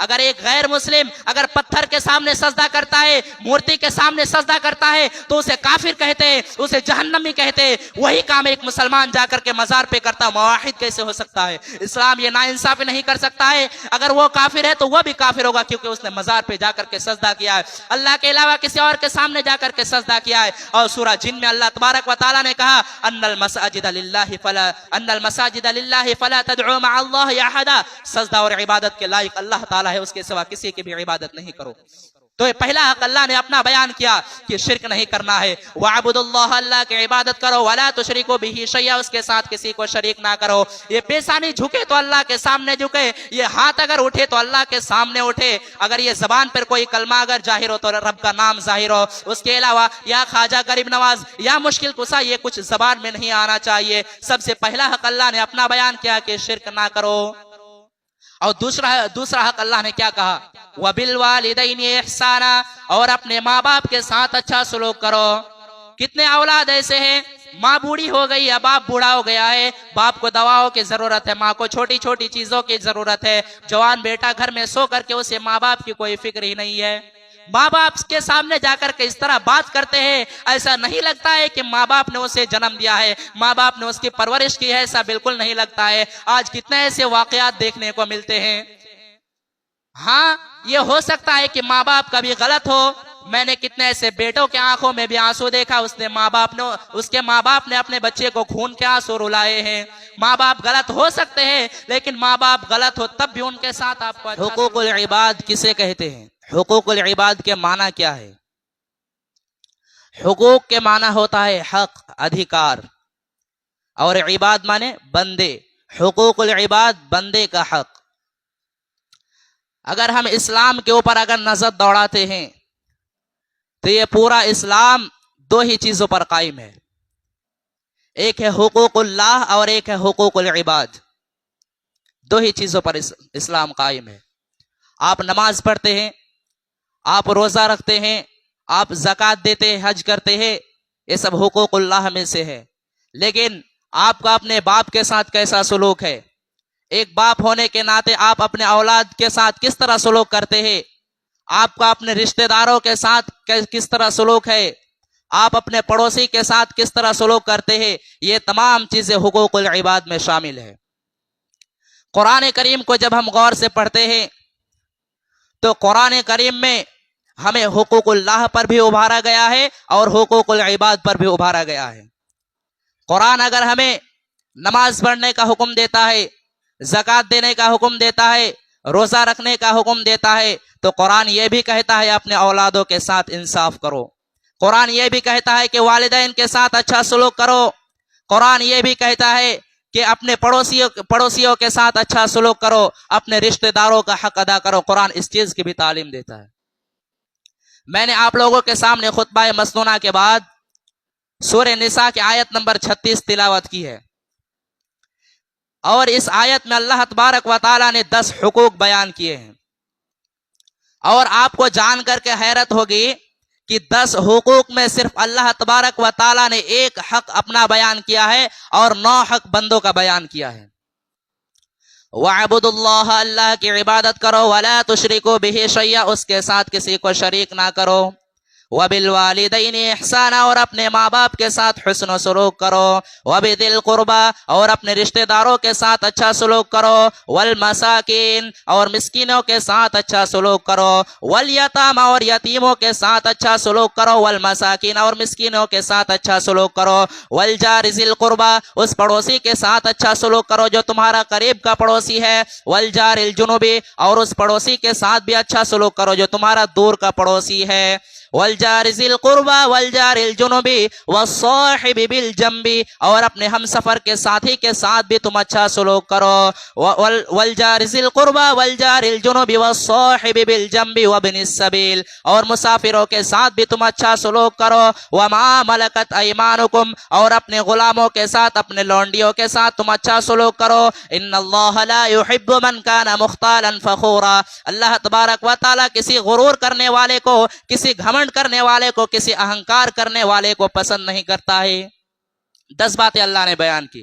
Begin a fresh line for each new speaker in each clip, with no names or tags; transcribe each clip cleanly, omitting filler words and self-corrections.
اگر ایک غیر مسلم اگر پتھر کے سامنے سجدہ کرتا ہے، مورتی کے سامنے سجدہ کرتا ہے تو اسے کافر کہتے ہیں، اسے جہنمی کہتے ہیں۔ وہی کام ایک مسلمان جا کر کے مزار پہ کرتا، موحد کیسے ہو سکتا ہے؟ اسلام یہ ناانصافی نہیں کر سکتا ہے۔ اگر وہ کافر ہے تو وہ بھی کافر ہوگا، کیونکہ اس نے مزار پہ جا کر کے سجدہ کیا ہے، اللہ کے علاوہ کسی اور کے سامنے جا کر کے سجدہ کیا ہے۔ اور سورہ جن میں اللہ تبارک و تعالیٰ نے کہا ان المساجد للہ فلا تدعوا مع اللہ احدا، سجدہ اور عبادت کے لائق اللہ تعالیٰ ہے، اس کے سوا کسی کی بھی عبادت نہیں کرو۔ تو یہ پہلا حق اللہ نے اپنا بیان کیا کہ شرک نہیں کرنا ہے۔ وَعَبُدُ اللَّهَ، اللہ کی عبادت کرو، وَلَا تُشْرِكُوا بِهِ شَيْئًا، اس کے ساتھ کسی کو شریک نہ کرو۔ یہ پیشانی جھکے تو اللہ کے سامنے جھکے، یہ ہاتھ اگر اٹھے تو اللہ کے سامنے اٹھے، اگر یہ زبان پر کوئی کلمہ اگر ظاہر ہو تو رب کا نام ظاہر ہو، اس کے علاوہ یا خواجہ غریب نواز یا مشکل کشا یہ کچھ زبان میں نہیں آنا چاہیے۔ سب سے پہلا حق اللہ نے اپنا بیان کیا کہ شرک نہ کرو۔ اور دوسرا حق اللہ نے کیا کہا؟ وَبِالْوَالِدَيْنِ إِحْسَانًا، اور اپنے ماں باپ کے ساتھ اچھا سلوک کرو۔ کتنے اولاد ایسے ہیں، ماں بوڑھی ہو گئی یا باپ بوڑھا ہو گیا ہے، باپ کو دواؤں کی ضرورت ہے، ماں کو چھوٹی چھوٹی چیزوں کی ضرورت ہے، جوان بیٹا گھر میں سو کر کے اسے ماں باپ کی کوئی فکر ہی نہیں ہے۔ ماں باپ کے سامنے جا کر کے اس طرح بات کرتے ہیں، ایسا نہیں لگتا ہے کہ ماں باپ نے اسے جنم دیا ہے، ماں باپ نے اس کی پرورش کی ہے، ایسا بالکل نہیں لگتا ہے۔ آج کتنے ایسے واقعات دیکھنے کو ملتے ہیں۔ ہاں یہ ہو سکتا ہے کہ ماں باپ کبھی غلط ہو، میں نے کتنے ایسے بیٹوں کے آنکھوں میں بھی آنسو دیکھا، اس کے ماں باپ نے اپنے بچے کو خون کے آنسو رلائے ہیں۔ ماں باپ غلط ہو سکتے ہیں، لیکن ماں باپ غلط ہو تب بھی ان کے ساتھ آپ کو حقوق العباد کسے کہتے ہیں؟ حقوق العباد کے معنی کیا ہے؟ حقوق کے معنی ہوتا ہے حق، ادھیکار، اور عباد مانے بندے۔ حقوق العباد بندے کا حق۔ اگر ہم اسلام کے اوپر اگر نظر دوڑاتے ہیں تو یہ پورا اسلام دو ہی چیزوں پر قائم ہے، ایک ہے حقوق اللہ اور ایک ہے حقوق العباد۔ دو ہی چیزوں پر اسلام قائم ہے۔ آپ نماز پڑھتے ہیں، آپ روزہ رکھتے ہیں، آپ زکوٰۃ دیتے ہیں، حج کرتے ہیں، یہ سب حقوق اللہ میں سے ہے۔ لیکن آپ کا اپنے باپ کے ساتھ کیسا سلوک ہے؟ ایک باپ ہونے کے ناطے آپ اپنے اولاد کے ساتھ کس طرح سلوک کرتے ہیں؟ آپ کا اپنے رشتہ داروں کے ساتھ کس طرح سلوک ہے؟ آپ اپنے پڑوسی کے ساتھ کس طرح سلوک کرتے ہیں؟ یہ تمام چیزیں حقوق العباد میں شامل ہے۔ قرآن کریم کو جب ہم غور سے پڑھتے ہیں تو قرآن کریم میں ہمیں حقوق اللہ پر بھی ابھارا گیا ہے اور حقوق العباد پر بھی ابھارا گیا ہے۔ قرآن اگر ہمیں نماز پڑھنے کا حکم دیتا ہے، زکوٰۃ دینے کا حکم دیتا ہے، روزہ رکھنے کا حکم دیتا ہے، تو قرآن یہ بھی کہتا ہے اپنے اولادوں کے ساتھ انصاف کرو۔ قرآن یہ بھی کہتا ہے کہ والدین کے ساتھ اچھا سلوک کرو۔ قرآن یہ بھی کہتا ہے کہ اپنے پڑوسیوں کے ساتھ اچھا سلوک کرو، اپنے رشتہ داروں کا حق ادا کرو۔ قرآن اس چیز کی بھی تعلیم دیتا ہے۔ میں نے آپ لوگوں کے سامنے خطبہ مسنونہ کے بعد سورہ نساء کی آیت نمبر 36 تلاوت کی ہے، اور اس آیت میں اللہ تبارک و تعالیٰ نے 10 حقوق بیان کیے ہیں، اور آپ کو جان کر کے حیرت ہوگی کہ 10 حقوق میں صرف اللہ تبارک و تعالیٰ نے ایک حق اپنا بیان کیا ہے اور 9 حق بندوں کا بیان کیا ہے۔ وَعَبُدُ اللَّهَ، اللہ کی عبادت کرو، وَلَا تُشْرِكُوا بِهِ شَيْئًا، اس کے ساتھ کسی کو شریک نہ کرو۔ وَبِالْوَالِدَيْنِ إِحْسَانًا، اور اپنے ماں باپ کے ساتھ حسن و سلوک کرو۔ وَبِذِي الْقُرْبَىٰ، اور اپنے رشتہ داروں کے ساتھ اچھا سلوک کرو۔ وَالْمَسَاكِينِ، اور مسکینوں کے ساتھ اچھا سلوک کرو۔ وَالْيَتَامَىٰ، اور یتیموں کے ساتھ اچھا سلوک کرو۔ وَالْمَسَاكِينَ، اور مسکینوں کے ساتھ اچھا سلوک کرو۔ وَالْجَارِ ذِي الْقُرْبَىٰ، اس پڑوسی کے ساتھ اچھا سلوک کرو جو تمہارا قریب کا پڑوسی ہے۔ وَالْجَارِ الْجُنُبِ، اور اس پڑوسی کے ساتھ بھی اچھا سلوک کرو جو تمہارا دور کا پڑوسی ہے۔ وَالْجَارِ ذِي الْقُرْبَىٰ وَالْجَارِ الْجُنُبِ وَالصَّاحِبِ بِالْجَنبِ، اور اپنے ہم سفر کے ساتھی کے ساتھ بھی تم اچھا سلوک کرو۔ وَالْجَارِ ذِي الْقُرْبَىٰ وَالْجَارِ الْجُنُبِ وَالصَّاحِبِ بِالْجَنبِ وَابْنِ السَّبِيلِ، اور مسافروں کے ساتھ بھی تم اچھا سلوک کرو۔ وَمَا مَلَكَتْ أَيْمَانُكُمْ، اور اپنے غلاموں کے ساتھ، اپنے لونڈیوں کے ساتھ تم اچھا سلوک کرو۔ إِنَّ اللَّهَ لَا يُحِبُّ مَنْ كَانَ مُخْتَالًا فَخُورًا، اللہ تبارک و تعالیٰ کسی غرور کرنے والے کو، کسی گھمنڈ کرنے والے کو، کسی اہنکار کرنے والے کو پسند نہیں کرتا ہے۔ 10 باتیں اللہ نے بیان کی۔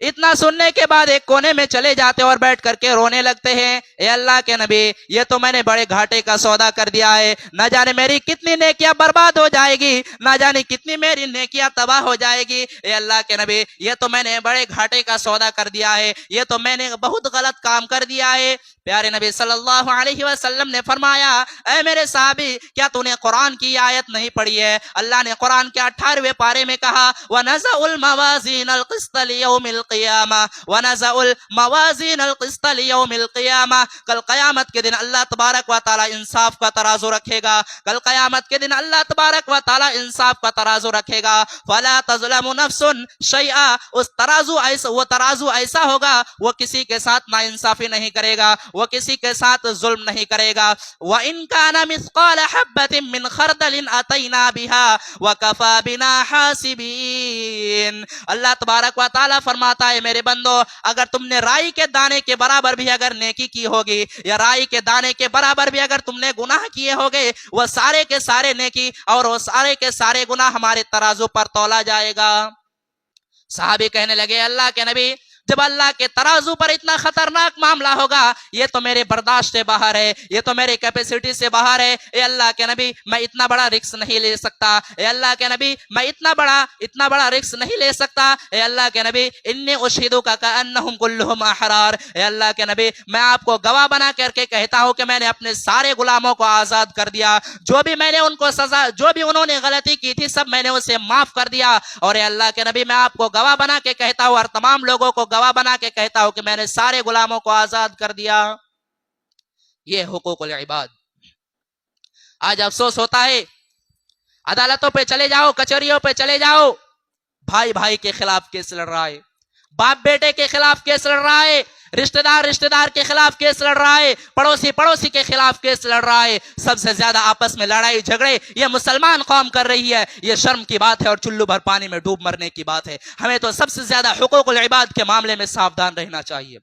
اتنا سننے کے بعد ایک کونے میں چلے جاتے اور بیٹھ کر کے رونے لگتے ہیں، اے اللہ کے نبی یہ تو میں نے بڑے گھاٹے کا سودا کر دیا ہے، نہ جانے میری کتنی نیکیاں برباد ہو جائے گی، نہ جانے کتنی میری نیکیاں تباہ ہو جائے گی، اے اللہ کے نبی یہ تو میں نے بڑے گھاٹے کا سودا کر دیا ہے، یہ تو میں نے بہت غلط کام کر دیا ہے۔ پیارے نبی صلی اللہ علیہ وسلم نے فرمایا، اے میرے صحابی کیا تو نے قرآن کی آیت نہیں پڑھی ہے؟ اللہ نے قرآن کے 18ویں پارے میں کہا وَنَزَعُ الْمَوَازِينَ الْقِسْطَ لِيَوْمِ الْقِيَامَةِ وَنَزَعُ الْمَوَازِينَ الْقِسْطَ لِيَوْمِ الْقِيَامَةِ کل قیامت کے دن اللہ تبارک و تعالی انصاف کا ترازو رکھے گا، کل قیامت کے دن اللہ تبارک و تعالی انصاف کا ترازو رکھے گا، فَلَا تَظْلَمُ نَفْسٌ شَيْئًا اس وہ ترازو ایسا ہوگا وہ کسی کے ساتھ ناانصافی نہیں کرے گا، وہ کسی کے ساتھ ظلم نہیں کرے گا۔ وَإِن كَانَ مِثْقَالَ حَبَّةٍ مِّنْ خَرْدَلٍ أَتَيْنَا بِهَا وَكَفَى بِنَا حَاسِبِينَ اللہ تبارک و تعالیٰ فرماتا ہے میرے بندو اگر تم نے رائی کے دانے کے برابر بھی اگر نیکی کی ہوگی یا رائی کے دانے کے برابر بھی اگر تم نے گناہ کیے ہوگے وہ سارے کے سارے نیکی اور وہ سارے کے سارے گناہ ہمارے ترازو پر تولا جائے گا۔ صحابی کہنے لگے اللہ کے نبی جب اللہ کے ترازو پر اتنا خطرناک معاملہ ہوگا یہ تو میرے برداشت سے باہر ہے، یہ تو میرے کیپیسٹی سے باہر ہے، اے اللہ کے نبی میں اتنا بڑا رسک نہیں لے سکتا، اے اللہ کے نبی میں اتنا بڑا رسک نہیں لے سکتا، اے اللہ کے نبی انی اشہدک کأنہم کلہم احرار اے اللہ کے نبی میں آپ کو گواہ بنا کر کے کہتا ہوں کہ میں نے اپنے سارے غلاموں کو آزاد کر دیا، جو بھی میں نے ان کو سزا جو بھی انہوں نے غلطی کی تھی سب میں نے اسے معاف کر دیا، اور اے اللہ کے نبی میں آپ کو گواہ بنا کے کہتا ہوں اور تمام لوگوں کو گواہ بنا کے کہتا ہوں کہ میں نے سارے غلاموں کو آزاد کر دیا۔ یہ حقوق العباد۔ آج افسوس ہوتا ہے عدالتوں پہ چلے جاؤ، کچہریوں پہ چلے جاؤ، بھائی بھائی کے خلاف کیس لڑ رہا ہے، باپ بیٹے کے خلاف کیس لڑ رہا ہے، رشتہ دار کے خلاف کیس لڑ رہا ہے، پڑوسی کے خلاف کیس لڑ رہا ہے، سب سے زیادہ آپس میں لڑائی جھگڑے یہ مسلمان قوم کر رہی ہے، یہ شرم کی بات ہے اور چلو بھر پانی میں ڈوب مرنے کی بات ہے۔ ہمیں تو سب سے زیادہ حقوق العباد کے معاملے میں ساودھان رہنا چاہیے۔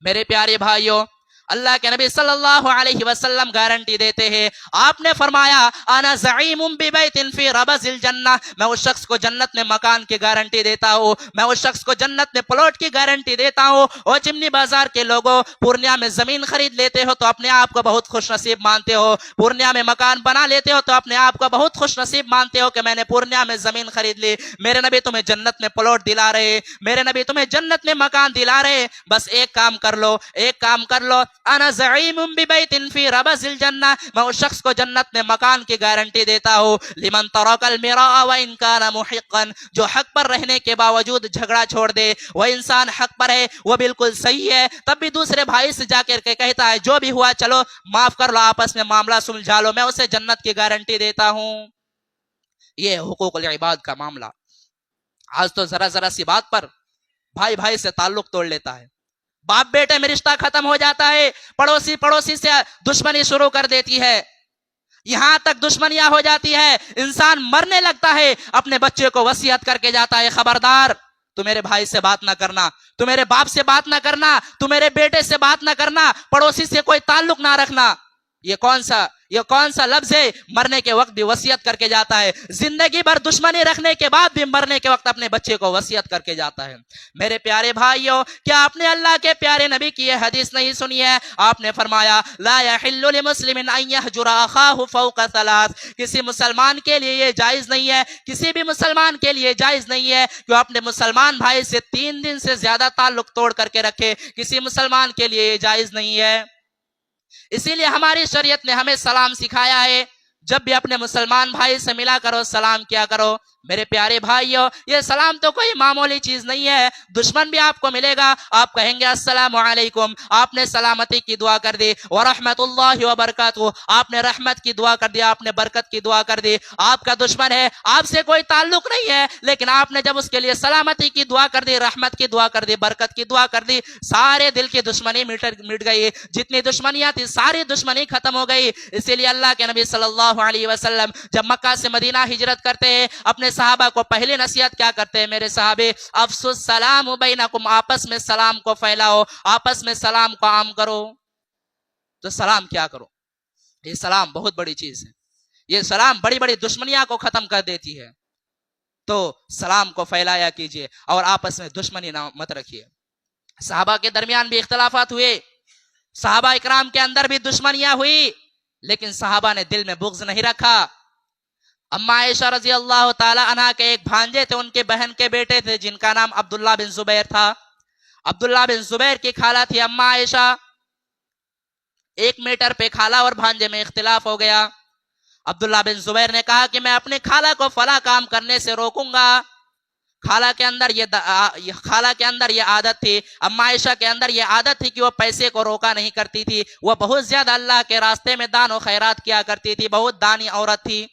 میرے پیارے بھائیوں اللہ کے نبی صلی اللہ علیہ وسلم گارنٹی دیتے ہیں، آپ نے فرمایا انا زعیم ببیت فی ربض الجنہ میں اس شخص کو جنت میں مکان کی گارنٹی دیتا ہوں، میں اس شخص کو جنت میں پلاٹ کی گارنٹی دیتا ہوں۔ اور چمنی بازار کے لوگوں پورنیہ میں زمین خرید لیتے ہو تو اپنے آپ کو بہت خوش نصیب مانتے ہو، پورنیہ میں مکان بنا لیتے ہو تو اپنے آپ کو بہت خوش نصیب مانتے ہو کہ میں نے پورنیہ میں زمین خرید لی، میرے نبی تمہیں جنت میں پلاٹ دلا رہے، میرے نبی تمہیں جنت میں مکان دلا رہے، بس ایک کام کر لو انا زعیم ببیت فی ربض الجنہ میں اس شخص کو جنت میں مکان کی گارنٹی دیتا ہوں لمن ترک المراء وان کان محقا جو حق پر رہنے کے باوجود جھگڑا چھوڑ دے، وہ انسان حق پر ہے، وہ بالکل صحیح ہے، تب بھی دوسرے بھائی سے جا کر کے کہتا ہے جو بھی ہوا چلو معاف کر لو، آپس میں معاملہ سلجھا لو، میں اسے جنت کی گارنٹی دیتا ہوں۔ یہ حقوق العباد کا معاملہ۔ آج تو ذرا سی بات پر بھائی بھائی سے تعلق توڑ لیتا ہے، باپ بیٹے میں رشتہ ختم ہو جاتا ہے، پڑوسی سے دشمنی شروع کر دیتی ہے، یہاں تک دشمنیاں ہو جاتی ہے، انسان مرنے لگتا ہے، اپنے بچے کو وصیت کر کے جاتا ہے خبردار تو میرے بھائی سے بات نہ کرنا، تو میرے باپ سے بات نہ کرنا، تو میرے بیٹے سے بات نہ کرنا، پڑوسی سے کوئی تعلق نہ رکھنا۔ یہ کون سا لفظ ہے؟ مرنے کے وقت بھی وصیت کر کے جاتا ہے، زندگی بھر دشمنی رکھنے کے بعد بھی مرنے کے وقت اپنے بچے کو وصیت کر کے جاتا ہے۔ میرے پیارے بھائیوں کیا آپ نے اللہ کے پیارے نبی کی یہ حدیث نہیں سنی ہے؟ آپ نے فرمایا لا يحل لمسلم ان يهجر اخاه فوق ثلاث کسی مسلمان کے لیے یہ جائز نہیں ہے، کسی بھی مسلمان کے لیے جائز نہیں ہے کہ وہ اپنے مسلمان بھائی سے 3 دن سے زیادہ تعلق توڑ کر کے رکھے، کسی مسلمان کے لیے یہ جائز نہیں ہے۔ اسی لیے ہماری شریعت نے ہمیں سلام سکھایا ہے، جب بھی اپنے مسلمان بھائی سے ملا کرو سلام کیا کرو۔ میرے پیارے بھائیوں یہ سلام تو کوئی معمولی چیز نہیں ہے، دشمن بھی آپ کو ملے گا آپ کہیں گے السلام علیکم، آپ نے سلامتی کی دعا کر دی، ورحمت اللہ وبرکاتہ آپ نے رحمت کی دعا کر دی، آپ نے برکت کی دعا کر دی، آپ کا دشمن ہے، آپ سے کوئی تعلق نہیں ہے، لیکن آپ نے جب اس کے لیے سلامتی کی دعا کر دی، رحمت کی دعا کر دی، برکت کی دعا کر دی، سارے دل کی دشمنی مٹ گئی، جتنی دشمنیاں تھی ساری دشمنی ختم ہو گئی۔ اسی لیے اللہ کے نبی صلی اللہ علیہ وسلم جب مکہ سے مدینہ ہجرت کرتے ہیں اپنے صحابہ کو پہلی نصیحت کیا کرتے ہیں؟ میرے صحابے افسو السلام بینکم آپس میں سلام کو پھیلاؤ، آپس میں سلام کو عام کرو۔ تو سلام کیا کرو؟ یہ سلام بہت بڑی چیز ہے، یہ سلام بڑی بڑی دشمنیاں کو ختم کر دیتی ہے۔ تو سلام کو پھیلایا کیجیے اور آپس میں دشمنی نہ مت رکھیے۔ صحابہ کے درمیان بھی اختلافات ہوئے، صحابہ اکرام کے اندر بھی دشمنیاں ہوئی، لیکن صحابہ نے دل میں بغض نہیں رکھا۔ اما عائشہ رضی اللہ تعالی عنہ کے ایک بھانجے تھے، ان کے بہن کے بیٹے تھے جن کا نام عبداللہ بن زبیر تھا۔ عبداللہ بن زبیر کی خالہ تھی اما عائشہ۔ ایک میٹر پہ خالہ اور بھانجے میں اختلاف ہو گیا۔ عبداللہ بن زبیر نے کہا کہ میں اپنے خالہ کو فلاں کام کرنے سے روکوں گا۔ خالہ کے اندر یہ عادت تھی، اما عائشہ کے اندر یہ عادت تھی کہ وہ پیسے کو روکا نہیں کرتی تھی، وہ بہت زیادہ اللہ کے راستے میں دان و خیرات کیا کرتی تھی، بہت دانی عورت تھی۔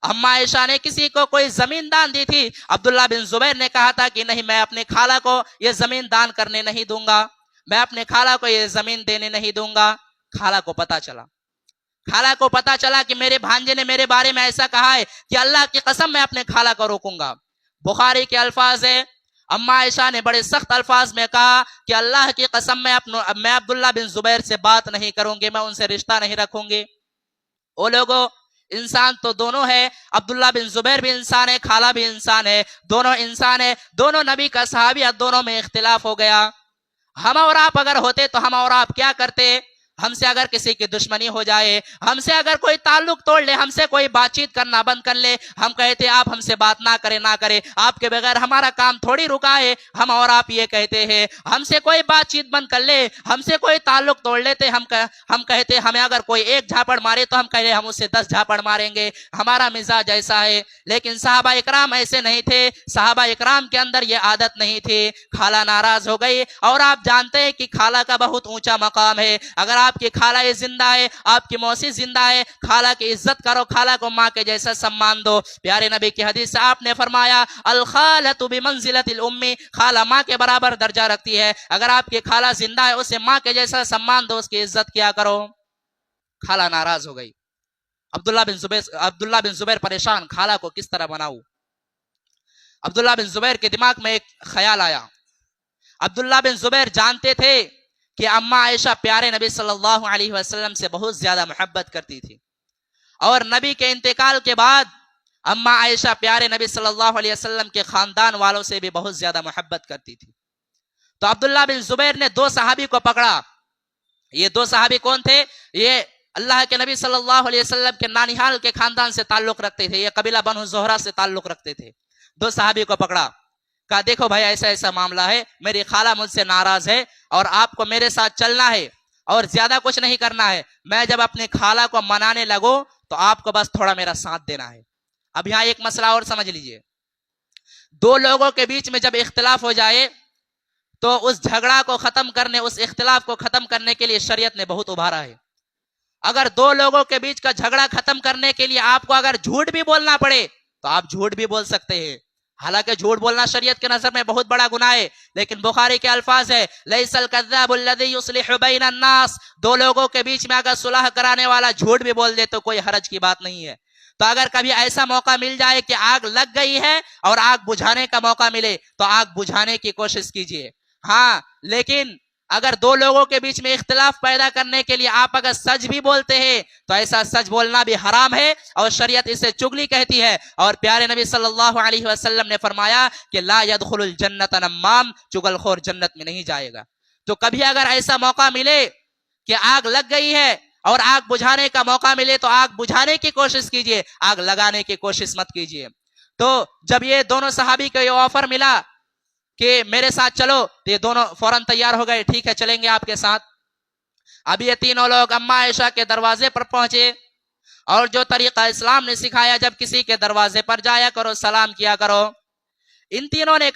اما عائشہ نے کسی کو کوئی زمین دان دی تھی، عبداللہ بن زبیر نے کہا تھا کہ نہیں، میں اپنے خالہ کو یہ زمین دان کرنے نہیں دوں گا، میں اپنے خالہ کو یہ زمین دینے نہیں دوں گا۔ خالہ کو پتا چلا کہ میرے بھانجے نے میرے بارے میں ایسا کہا ہے کہ اللہ کی قسم میں اپنے خالہ کو روکوں گا۔ بخاری کے الفاظ ہے، اما عائشہ نے بڑے سخت الفاظ میں کہا کہ اللہ کی قسم میں عبداللہ بن زبیر سے بات نہیں کروں گی، میں ان سے رشتہ نہیں رکھوں گی۔ وہ لوگوں، انسان تو دونوں ہے، عبداللہ بن زبیر بھی انسان ہے، خالہ بھی انسان ہے، دونوں انسان ہے، دونوں نبی کا صحابی ہے، دونوں میں اختلاف ہو گیا۔ ہم اور آپ اگر ہوتے تو ہم اور آپ کیا کرتے؟ ہم سے اگر کسی کی دشمنی ہو جائے، ہم سے اگر کوئی تعلق توڑ لے، ہم سے کوئی بات چیت کرنا بند کر لے، ہم کہتے آپ ہم سے بات نہ کرے، آپ کے بغیر ہمارا کام تھوڑی رکا ہے۔ ہم اور آپ یہ کہتے ہیں، ہم سے کوئی بات چیت بند کر لے، ہم سے کوئی تعلق توڑ لیتے، ہم کہتے ہمیں اگر کوئی ایک جھاپڑ مارے تو ہم کہتے ہم اس سے 10 جھاپڑ ماریں گے۔ ہمارا مزاج ایسا ہے، لیکن صحابہ اکرام ایسے نہیں تھے، صحابہ اکرام کے اندر یہ عادت نہیں تھی۔ خالہ ناراض ہو گئی، اور آپ جانتے ہیں کہ خالہ کا بہت اونچا مقام ہے۔ اگر آپ کی خالہ زندہ ہے، آپ کی موسی زندہ ہے، خالہ کی عزت کرو، خالہ کو ماں کے جیسا سمان دو۔ پیارے نبی کی حدیث سے آپ نے فرمایا، الخالۃ بمنزلۃ الام، خالہ ماں کے برابر درجہ رکھتی ہے۔ اگر آپ کی خالہ زندہ ہے، اسے ماں کے جیسا سمان دو، اس کی عزت کیا کرو۔ خالہ ناراض ہو گئی، عبداللہ بن زبیر پریشان، خالہ کو کس طرح مناؤں؟ عبداللہ بن زبیر کے دماغ میں ایک خیال آیا۔ عبداللہ بن زبیر جانتے تھے کہ اما عائشہ پیارے نبی صلی اللہ علیہ وسلم سے بہت زیادہ محبت کرتی تھی، اور نبی کے انتقال کے بعد اما عائشہ پیارے نبی صلی اللہ علیہ وسلم کے خاندان والوں سے بھی بہت زیادہ محبت کرتی تھی۔ تو عبداللہ بن زبیر نے 2 صحابی کو پکڑا۔ یہ 2 صحابی کون تھے؟ یہ اللہ کے نبی صلی اللہ علیہ وسلم کے نانیحال کے خاندان سے تعلق رکھتے تھے، یہ قبیلہ بنو زہرہ سے تعلق رکھتے تھے۔ 2 صحابی کو پکڑا، کہا دیکھو بھائی ایسا ایسا معاملہ ہے، میری خالہ مجھ سے ناراض ہے اور آپ کو میرے ساتھ چلنا ہے اور زیادہ کچھ نہیں کرنا ہے۔ میں جب اپنے خالہ کو منانے لگوں تو آپ کو بس تھوڑا میرا ساتھ دینا ہے۔ اب یہاں ایک مسئلہ اور سمجھ لیجئے، 2 لوگوں کے بیچ میں جب اختلاف ہو جائے تو اس جھگڑا کو ختم کرنے، اس اختلاف کو ختم کرنے کے لیے شریعت نے بہت ابھارا ہے۔ اگر 2 لوگوں کے بیچ کا جھگڑا ختم کرنے کے لیے آپ کو اگر جھوٹ بھی بولنا پڑے تو آپ جھوٹ بھی بول سکتے ہیں۔ حالانکہ جھوٹ بولنا شریعت کے نظر میں بہت بڑا گناہ ہے، لیکن بخاری کے الفاظ ہے، لیس الکذاب الذی یصلح بین الناس، 2 لوگوں کے بیچ میں اگر صلح کرانے والا جھوٹ بھی بول دے تو کوئی حرج کی بات نہیں ہے۔ تو اگر کبھی ایسا موقع مل جائے کہ آگ لگ گئی ہے اور آگ بجھانے کا موقع ملے تو آگ بجھانے کی کوشش کیجیے۔ ہاں، لیکن اگر 2 لوگوں کے بیچ میں اختلاف پیدا کرنے کے لیے آپ اگر سچ بھی بولتے ہیں تو ایسا سچ بولنا بھی حرام ہے، اور شریعت اسے چغلی کہتی ہے۔ اور پیارے نبی صلی اللہ علیہ وسلم نے فرمایا کہ لا يدخل الجنت نمام، چغل خور جنت میں نہیں جائے گا۔ تو کبھی اگر ایسا موقع ملے کہ آگ لگ گئی ہے اور آگ بجھانے کا موقع ملے تو آگ بجھانے کی کوشش کیجیے، آگ لگانے کی کوشش مت کیجیے۔ تو جب یہ دونوں صحابی کو یہ آفر ملا کہ میرے ساتھ چلو تو یہ دونوں فوراً تیار ہو گئے، ٹھیک ہے چلیں گے آپ کے ساتھ۔ اب یہ تینوں لوگ اما عائشہ کے دروازے پر پہنچے، اور جو طریقہ اسلام نے سکھایا، جب کسی کے دروازے پر جایا کرو سلام کیا کرو۔ ان تینوں نے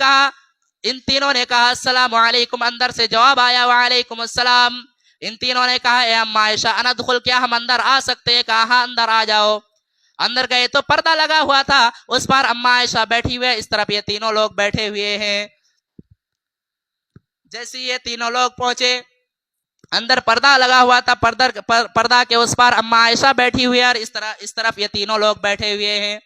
کہا السلام علیکم، اندر سے جواب آیا وعلیکم السلام۔ ان تینوں نے کہا اے اما عائشہ اندخل، کیا ہم اندر آ سکتے ہیں؟ کہا ہاں اندر آ جاؤ۔ اندر گئے تو پردہ لگا ہوا تھا، اس پر اما عائشہ بیٹھی ہوئے، اس طرف یہ تینوں لوگ بیٹھے ہوئے ہیں۔ جیسے یہ تینوں لوگ پہنچے، اندر پردہ لگا ہوا تھا، پردہ کے اس پر اما عائشہ بیٹھی ہوئی ہے، اور اس طرف یہ تینوں لوگ بیٹھے ہوئے ہیں۔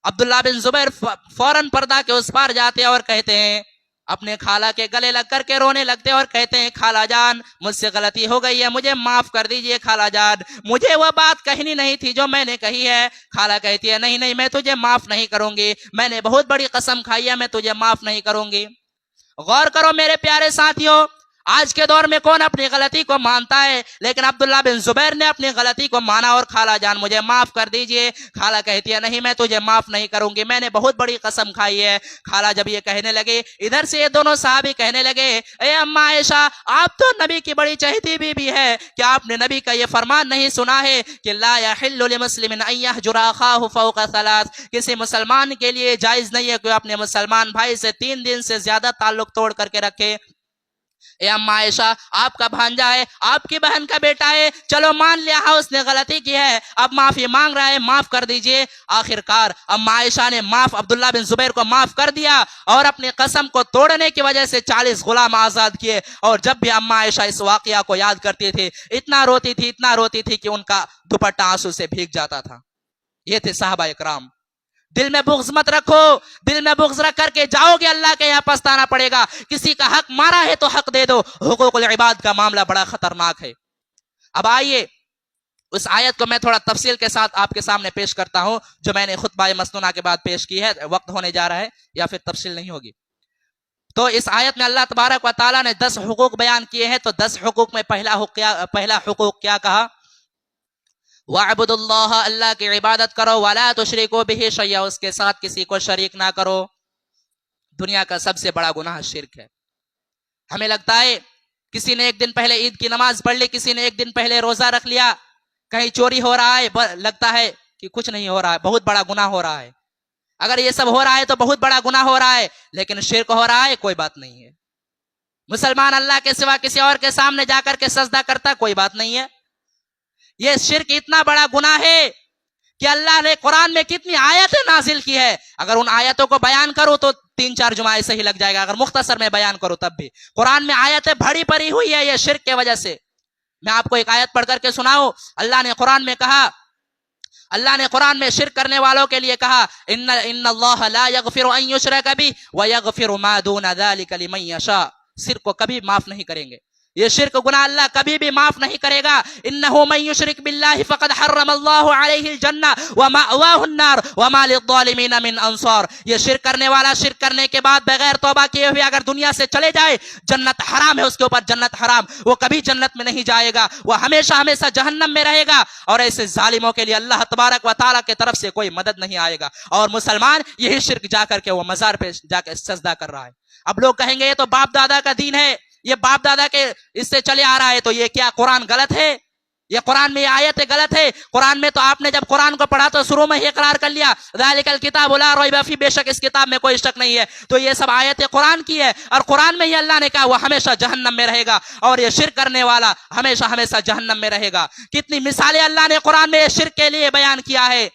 عبداللہ بن زبیر فوراً پردہ کے اس پار جاتے اور کہتے ہیں اپنے خالہ کے گلے لگ کر کے رونے لگتے اور کہتے ہیں خالہ جان مجھ سے غلطی ہو گئی ہے, مجھے معاف کر دیجئے خالہ جان, مجھے وہ بات کہنی نہیں تھی جو میں نے کہی ہے. خالہ کہتی ہے نہیں نہیں میں تجھے معاف نہیں کروں گی, میں نے بہت بڑی قسم کھائی ہے, میں تجھے معاف نہیں کروں گی. غور کرو میرے پیارے ساتھیوں, آج کے دور میں کون اپنی غلطی کو مانتا ہے, لیکن عبداللہ بن زبیر نے اپنی غلطی کو مانا اور خالہ جان مجھے معاف کر دیجئے. خالہ کہتی ہے نہیں میں تجھے معاف نہیں کروں گی, میں نے بہت بڑی قسم کھائی ہے. خالہ جب یہ کہنے لگے, ادھر سے یہ دونوں صحابی کہنے لگے اے اماں عائشہ آپ تو نبی کی بڑی چہیتی بیوی ہے, کیا آپ نے نبی کا یہ فرمان نہیں سنا ہے کہ لا یحل لمسلم ان یہجر اخاہ فوق ثلاث, کسی مسلمان کے لیے جائز نہیں ہے کہ اپنے مسلمان بھائی سے 3 دن سے زیادہ تعلق توڑ کر کے رکھے. اے اماں عائشہ آپ کا بھانجا ہے, آپ کی بہن کا بیٹا ہے, چلو مان لیا اس نے غلطی کی ہے, اب معافی مانگ رہا ہے, معاف کر دیجئے. آخر کار اماں عائشہ نے عبداللہ بن زبیر کو معاف کر دیا اور اپنی قسم کو توڑنے کی وجہ سے 40 غلام آزاد کیے. اور جب بھی اماں عائشہ اس واقعہ کو یاد کرتی تھی اتنا روتی تھی کہ ان کا دوپٹہ آنسو سے بھیگ جاتا تھا. یہ تھے صحابہ اکرام. دل میں بغض مت رکھو, دل میں بغض رکھ کر کے جاؤ گے اللہ کے یہاں پچھتانا پڑے گا. کسی کا حق مارا ہے تو حق دے دو, حقوق العباد کا معاملہ بڑا خطرناک ہے. اب آئیے اس آیت کو میں تھوڑا تفصیل کے ساتھ آپ کے سامنے پیش کرتا ہوں جو میں نے خطبہ مسنونہ کے بعد پیش کی ہے. وقت ہونے جا رہا ہے یا پھر تفصیل نہیں ہوگی. تو اس آیت میں اللہ تبارک و تعالیٰ نے 10 حقوق بیان کیے ہیں. تو 10 حقوق میں پہلا حقوق کیا کہا؟ وَاعْبُدُوا اللَّهَ, اللہ کی عبادت کرو, وَلَا تُشْرِكُوا بِهِ شَيْئًا, اس کے ساتھ کسی کو شریک نہ کرو. دنیا کا سب سے بڑا گناہ شرک ہے. ہمیں لگتا ہے کسی نے ایک دن پہلے عید کی نماز پڑھ لی, کسی نے ایک دن پہلے روزہ رکھ لیا, کہیں چوری ہو رہا ہے, لگتا ہے کہ کچھ نہیں ہو رہا ہے, بہت بڑا گناہ ہو رہا ہے. اگر یہ سب ہو رہا ہے تو بہت بڑا گناہ ہو رہا ہے, لیکن شرک ہو رہا ہے کوئی بات نہیں ہے. مسلمان اللہ کے سوا کسی اور کے سامنے جا کر کے سجدہ کرتا کوئی بات نہیں ہے. یہ شرک اتنا بڑا گناہ ہے کہ اللہ نے قرآن میں کتنی آیتیں نازل کی ہے. اگر ان آیتوں کو بیان کرو تو 3-4 جمعہ ایسے ہی لگ جائے گا, اگر مختصر میں بیان کرو تب بھی. قرآن میں آیتیں بھری پڑی ہوئی ہے یہ شرک کے وجہ سے. میں آپ کو ایک آیت پڑھ کر کے سناؤں. اللہ نے قرآن میں شرک کرنے والوں کے لیے کہا ان اللہ لا یغفر ان یشرک بہ ویغفر ما دون ذلک لمن یشاء. شرک کو کبھی معاف نہیں کریں گے, یہ شرک گناہ اللہ کبھی بھی معاف نہیں کرے گا. انہ من یشرک باللہ فقد حرم اللہ علیہ الجنہ ومأواہ النار وما للظالمین من انصار. یہ شرک کرنے والا شرک کرنے کے بعد بغیر توبہ کیے ہوئے اگر دنیا سے چلے جائے, جنت حرام ہے اس کے اوپر, جنت حرام, وہ کبھی جنت میں نہیں جائے گا, وہ ہمیشہ ہمیشہ جہنم میں رہے گا. اور ایسے ظالموں کے لیے اللہ تبارک و تعالیٰ کی طرف سے کوئی مدد نہیں آئے گا. اور مسلمان یہی شرک جا کر کے وہ مزار پہ جا کے سجدہ کر رہا ہے. اب لوگ کہیں گے یہ تو باپ دادا کا دین ہے, یہ باپ دادا کے اس سے چلے آ رہا ہے, تو یہ کیا قرآن غلط ہے؟ یہ قرآن میں یہ آیت غلط ہے. قرآن میں تو آپ نے جب قرآن کو پڑھا تو شروع میں ہی اقرار کر لیا ذالک الکتاب لا ریب فیہ, بے شک اس کتاب میں کوئی شک نہیں ہے. تو یہ سب آیتیں قرآن کی ہے, اور قرآن میں ہی اللہ نے کہا وہ ہمیشہ جہنم میں رہے گا, اور یہ شرک کرنے والا ہمیشہ ہمیشہ جہنم میں رہے گا. کتنی مثالیں اللہ نے قرآن میں شرک کے لیے بیان کیا ہے,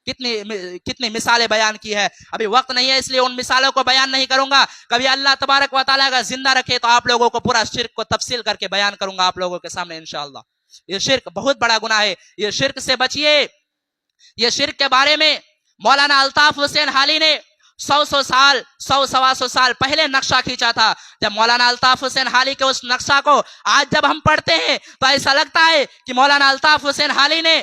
کتنی مثالیں بیان کی ہے. ابھی وقت نہیں ہے اس لیے ان مثالوں کو بیان نہیں کروں گا. کبھی اللہ تبارک و تعالیٰ کا زندہ رکھے تو آپ لوگوں کو پورا شرک کو تفصیل کر کے بیان کروں گا آپ لوگوں کے سامنے انشاءاللہ. یہ شرک بہت بڑا گناہ ہے, یہ شرک سے بچیے. یہ شرک کے بارے میں مولانا الطاف حسین حالی نے 100 سال پہلے نقشہ کھینچا تھا. جب مولانا الطاف حسین حالی کے اس نقشہ کو آج جب ہم پڑھتے ہیں تو ایسا لگتا ہے کہ مولانا الطاف حسین حالی نے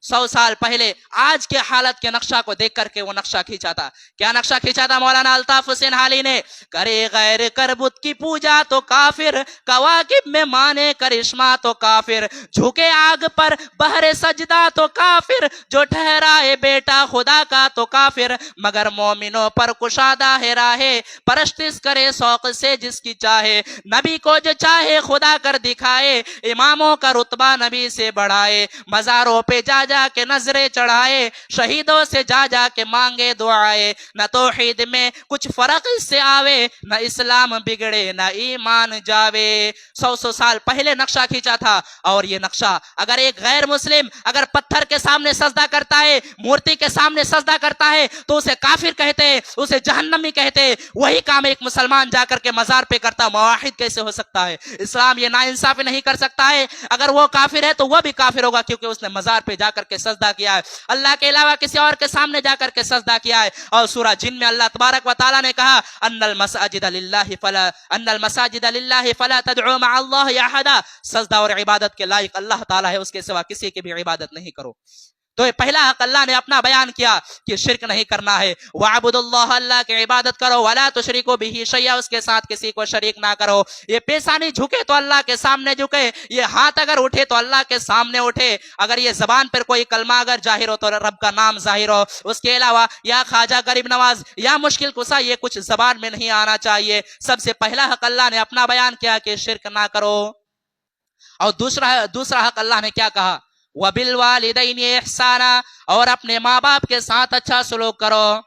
100 سال پہلے آج کے حالت کے نقشہ کو دیکھ کر کے وہ نقشہ کھینچا تھا. کیا نقشہ کھینچا تھا مولانا الطاف حسین حالی نے؟ کرے غیر کر بت کی پوجا تو کافر, کواکب میں مانے کرشمہ تو کافر, جھکے آگ پر بہر سجدہ تو کافر, جو ٹھہرائے بیٹا خدا کا تو کافر, مگر مومنوں پر کشادہ ہے راہے, پرستش کرے شوق سے جس کی چاہے, نبی کو جو چاہے خدا کر دکھائے, اماموں کا رتبہ نبی سے بڑھائے, مزاروں پہ جا جا کے نظریں چڑھائے, شہیدوں سے جا جا کے مانگے دعائے, نہ توحید میں کچھ فرق اس سے آوے, نہ اسلام بگڑے نہ ایمان جاوے. 100 سال پہلے نقشہ کھینچا تھا. اور یہ نقشہ اگر ایک غیر مسلم اگر پتھر کے سامنے سجدہ کرتا ہے, مورتی کے سامنے سجدہ کرتا ہے تو اسے کافر کہتے, اسے جہنمی کہتے. وہی کام ایک مسلمان جا کر کے مزار پہ کرتا, موحد کیسے ہو سکتا ہے؟ اسلام یہ ناانصافی نہیں کر سکتا ہے. اگر وہ کافر ہے تو وہ بھی کافر ہوگا, کیونکہ اس نے مزار پہ جا کر کے سجدہ کیا ہے, اللہ کے علاوہ کسی اور کے سامنے جا کر کے سجدہ کیا ہے. اور سورہ جن میں اللہ تبارک و تعالیٰ نے کہا ان المساجد للہ فلا تدعوا مع اللہ احدا, سجدہ اور عبادت کے لائق اللہ تعالیٰ ہے, اس کے سوا کسی کی بھی عبادت نہیں کرو. تو یہ پہلا حق اللہ نے اپنا بیان کیا کہ شرک نہیں کرنا ہے. وَعْبُدُ اللَّهَ, اللہ کی عبادت کرو. وَلَا تُشْرِكُوا بِهِ شَيْئًا, اس کے ساتھ کسی کو شریک نہ کرو. یہ پیشانی جھکے تو اللہ کے سامنے جھکے, یہ ہاتھ اگر اٹھے تو اللہ کے سامنے اٹھے, اگر یہ زبان پر کوئی کلمہ اگر ظاہر ہو تو رب کا نام ظاہر ہو. اس کے علاوہ یا خواجہ غریب نواز یا مشکل کشا یہ کچھ زبان میں نہیں آنا چاہیے. سب سے پہلا حق اللہ نے اپنا بیان کیا کہ شرک نہ کرو. اور دوسرا حق اللہ نے کیا کہا, وَبِالْوَالِدَيْنِ إِحْسَانًا, اور اپنے ماں باپ کے ساتھ اچھا سلوک کرو.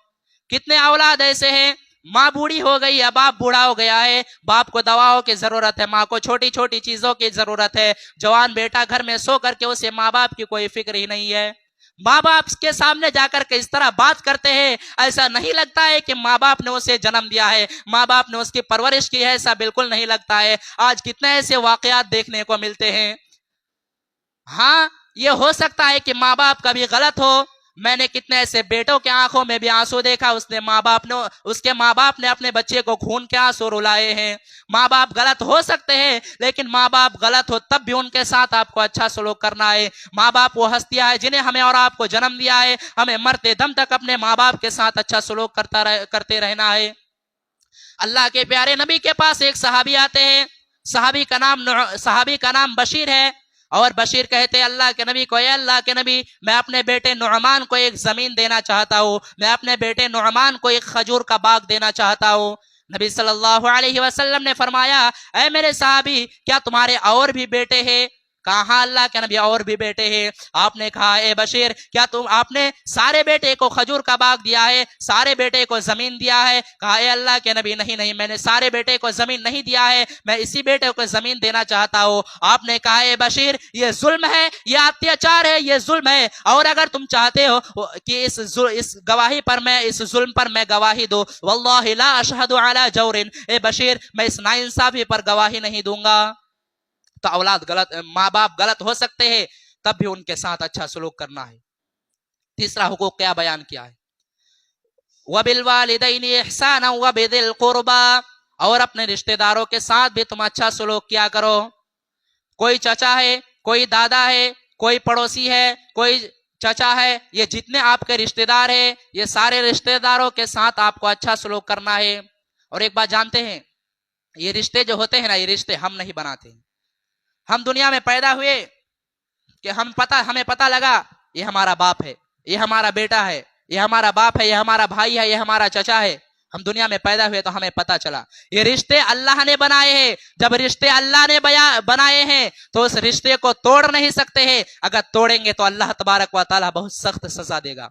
کتنے اولاد ایسے ہیں, ماں بوڑھی ہو گئی ہے, باپ بوڑھا ہو گیا ہے, باپ کو دواؤں کی ضرورت ہے, ماں کو چھوٹی چھوٹی چیزوں کی ضرورت ہے, جوان بیٹا گھر میں سو کر کے اسے ماں باپ کی کوئی فکر ہی نہیں ہے. ماں باپ کے سامنے جا کر کے اس طرح بات کرتے ہیں, ایسا نہیں لگتا ہے کہ ماں باپ نے اسے جنم دیا ہے, ماں باپ نے اس کی پرورش کی ہے, ایسا بالکل نہیں لگتا ہے. آج کتنے ایسے واقعات دیکھنے کو ملتے ہیں. ہاں یہ ہو سکتا ہے کہ ماں باپ کبھی غلط ہو. میں نے کتنے ایسے بیٹوں کے آنکھوں میں بھی آنسو دیکھا, اس کے ماں باپ نے اپنے بچے کو خون کے آنسو رلائے ہیں. ماں باپ غلط ہو سکتے ہیں, لیکن ماں باپ غلط ہو تب بھی ان کے ساتھ آپ کو اچھا سلوک کرنا ہے. ماں باپ وہ ہستیاں ہیں جنہیں ہمیں اور آپ کو جنم دیا ہے, ہمیں مرتے دم تک اپنے ماں باپ کے ساتھ اچھا سلوک کرتے رہنا ہے. اللہ کے پیارے نبی کے پاس ایک صحابی آتے ہیں, صحابی کا نام بشیر ہے. اور بشیر کہتے ہیں اللہ کے نبی کو, اے اللہ کے نبی, میں اپنے بیٹے نعمان کو ایک زمین دینا چاہتا ہوں, میں اپنے بیٹے نعمان کو ایک کھجور کا باغ دینا چاہتا ہوں. نبی صلی اللہ علیہ وسلم نے فرمایا, اے میرے صحابی, کیا تمہارے اور بھی بیٹے ہیں؟ کہا ہاں اللہ کے نبی اور بھی بیٹے ہیں. آپ نے کہا اے بشیر, کیا آپ نے سارے بیٹے کو کھجور کا باغ دیا ہے, سارے بیٹے کو زمین دیا ہے؟ کہا اے اللہ کے نبی نہیں, میں نے سارے بیٹے کو زمین نہیں دیا ہے, میں اسی بیٹے کو زمین دینا چاہتا ہوں. آپ نے کہا اے بشیر, یہ ظلم ہے, یہ اتیاچار ہے, یہ ظلم ہے, اور اگر تم چاہتے ہو کہ اس گواہی پر میں, اس ظلم پر میں گواہی دوں, واللہ لا اشہد علی جور, اے بشیر میں اس ناانصافی پر گواہی نہیں دوں گا. تو ماں باپ غلط ہو سکتے ہیں, تب بھی ان کے ساتھ اچھا سلوک کرنا ہے. تیسرا حقوق کیا بیان کیا ہے, وَبِالْوَالِدَيْنِ إِحْسَانًا وَبِذِي الْقُرْبَى, اور اپنے رشتہ داروں کے ساتھ بھی تم اچھا سلوک کیا کرو. کوئی چچا ہے, کوئی دادا ہے, کوئی پڑوسی ہے, کوئی چچا ہے, یہ جتنے آپ کے رشتہ دار ہیں, یہ سارے رشتہ داروں کے ساتھ آپ کو اچھا سلوک کرنا ہے. اور ایک بات جانتے ہیں, یہ رشتے جو ہوتے ہیں نا, یہ رشتے ہم نہیں بناتے ہیں. ہم دنیا میں پیدا ہوئے کہ ہمیں پتہ لگا یہ ہمارا باپ ہے, یہ ہمارا بیٹا ہے, یہ ہمارا باپ ہے, یہ ہمارا بھائی ہے, یہ ہمارا چچا ہے. ہم دنیا میں پیدا ہوئے تو ہمیں پتہ چلا یہ رشتے اللہ نے بنائے ہیں. جب رشتے اللہ نے بنائے ہیں تو اس رشتے کو توڑ نہیں سکتے ہیں. اگر توڑیں گے تو اللہ تبارک و تعالی بہت سخت سزا دے گا.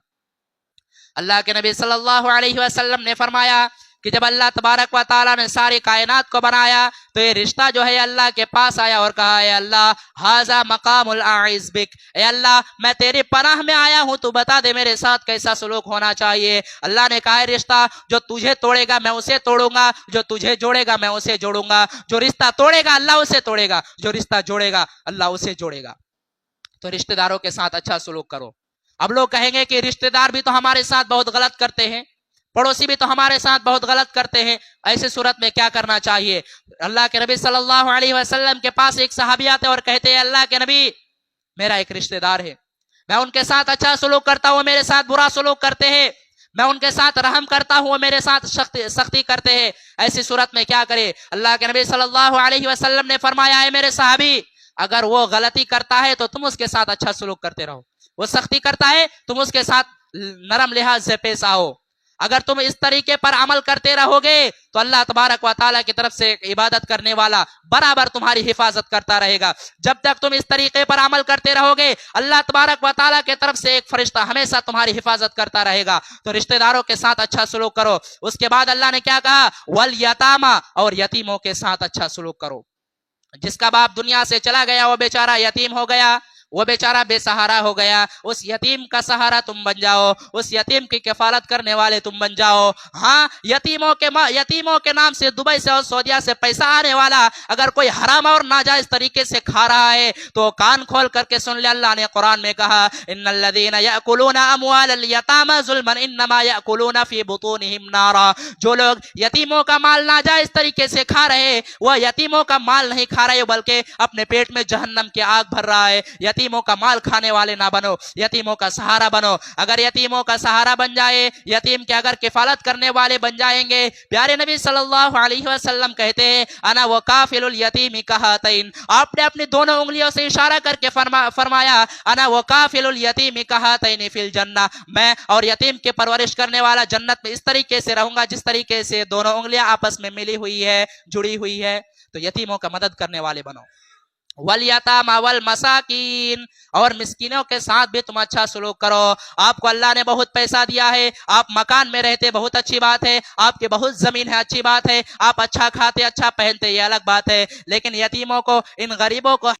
اللہ کے نبی صلی اللہ علیہ وسلم نے فرمایا کہ جب اللہ تبارک و تعالیٰ نے ساری کائنات کو بنایا تو یہ رشتہ جو ہے اللہ کے پاس آیا اور کہا, اے اللہ ھذا مقام الاعز بک, اے اللہ میں تیری پناہ میں آیا ہوں, تو بتا دے میرے ساتھ کیسا سلوک ہونا چاہیے. اللہ نے کہا, رشتہ جو تجھے توڑے گا میں اسے توڑوں گا, جو تجھے جوڑے گا میں اسے جوڑوں گا. جو رشتہ توڑے گا اللہ اسے توڑے گا, جو رشتہ جوڑے گا اللہ اسے جوڑے گا. تو رشتہ داروں کے ساتھ اچھا سلوک کرو. اب لوگ کہیں گے کہ رشتہ دار بھی تو ہمارے ساتھ بہت غلط کرتے ہیں, پڑوسی بھی تو ہمارے ساتھ بہت غلط کرتے ہیں, ایسے صورت میں کیا کرنا چاہیے؟ اللہ کے نبی صلی اللہ علیہ وسلم کے پاس ایک صحابی آتے اور کہتے ہیں, اللہ کے نبی میرا ایک رشتہ دار ہے, میں ان کے ساتھ اچھا سلوک کرتا ہوں, میرے ساتھ برا سلوک کرتے ہیں, میں ان کے ساتھ رحم کرتا ہوں, میرے ساتھ سختی کرتے ہیں, ایسی صورت میں کیا کرے؟ اللہ کے نبی صلی اللہ علیہ وسلم نے فرمایا, ہے میرے صحابی, اگر وہ غلطی کرتا ہے تو تم اس کے ساتھ اچھا سلوک کرتے رہو, وہ سختی کرتا ہے تم اس کے ساتھ نرم لحاظ سے پیش آؤ. اگر تم اس طریقے پر عمل کرتے رہو گے تو اللہ تبارک و تعالیٰ کی طرف سے عبادت کرنے والا برابر تمہاری حفاظت کرتا رہے گا. جب تک تم اس طریقے پر عمل کرتے رہو گے اللہ تبارک و تعالیٰ کی طرف سے ایک فرشتہ ہمیشہ تمہاری حفاظت کرتا رہے گا. تو رشتہ داروں کے ساتھ اچھا سلوک کرو. اس کے بعد اللہ نے کیا کہا, والیتاما, اور یتیموں کے ساتھ اچھا سلوک کرو. جس کا باپ دنیا سے چلا گیا وہ بیچارہ یتیم ہو گیا, وہ بیچارہ بے سہارا ہو گیا، اس یتیم کا سہارا تم بن جاؤ، اس یتیم کی کفالت کرنے والے تم بن جاؤ۔ ہاں، یتیموں کے نام سے دبئی سے اور سعودیہ سے پیسہ آنے والا اگر کوئی حرام اور ناجائز طریقے سے کھا رہا ہے تو کان کھول کر کے سن لے، اللہ نے قرآن میں کہا ان الذین یأکلون اموال الیتامی ظلما انما یأکلون فی بطونہم نارا، جو لوگ یتیموں کا مال ناجائز طریقے سے کھا رہے وہ یتیموں کا مال نہیں کھا رہے بلکہ اپنے پیٹ میں جہنم کی آگ بھر رہا ہے۔ یتیموں کا مال کھانے والے نہ بنو، یتیموں کا سہارا بنو۔ اگر یتیموں کا سہارا بن جائے، یتیم کے اگر کفالت کرنے والے بن جائیں گے، پیارے نبی صلی اللہ علیہ وسلم کہتے ہیں انا وکافل الیتیم کہاتین، آپ نے اپنی دونوں انگلیوں سے اشارہ کر کے فرمایا انا وکافل الیتیم کہاتین فی الجنہ، میں اور یتیم کی پرورش کرنے والا جنت میں اس طریقے سے رہوں گا جس طریقے سے دونوں انگلیاں آپس میں ملی ہوئی ہے، جڑی ہوئی ہے۔ تو یتیموں کا مدد کرنے والے بنو۔ والیتامی والمساکین، اور مسکینوں کے ساتھ بھی تم اچھا سلوک کرو۔ آپ کو اللہ نے بہت پیسہ دیا ہے، آپ مکان میں رہتے بہت اچھی بات ہے، آپ کی بہت زمین ہے اچھی بات ہے، آپ اچھا کھاتے اچھا پہنتے یہ الگ بات ہے، لیکن یتیموں کو، ان غریبوں کو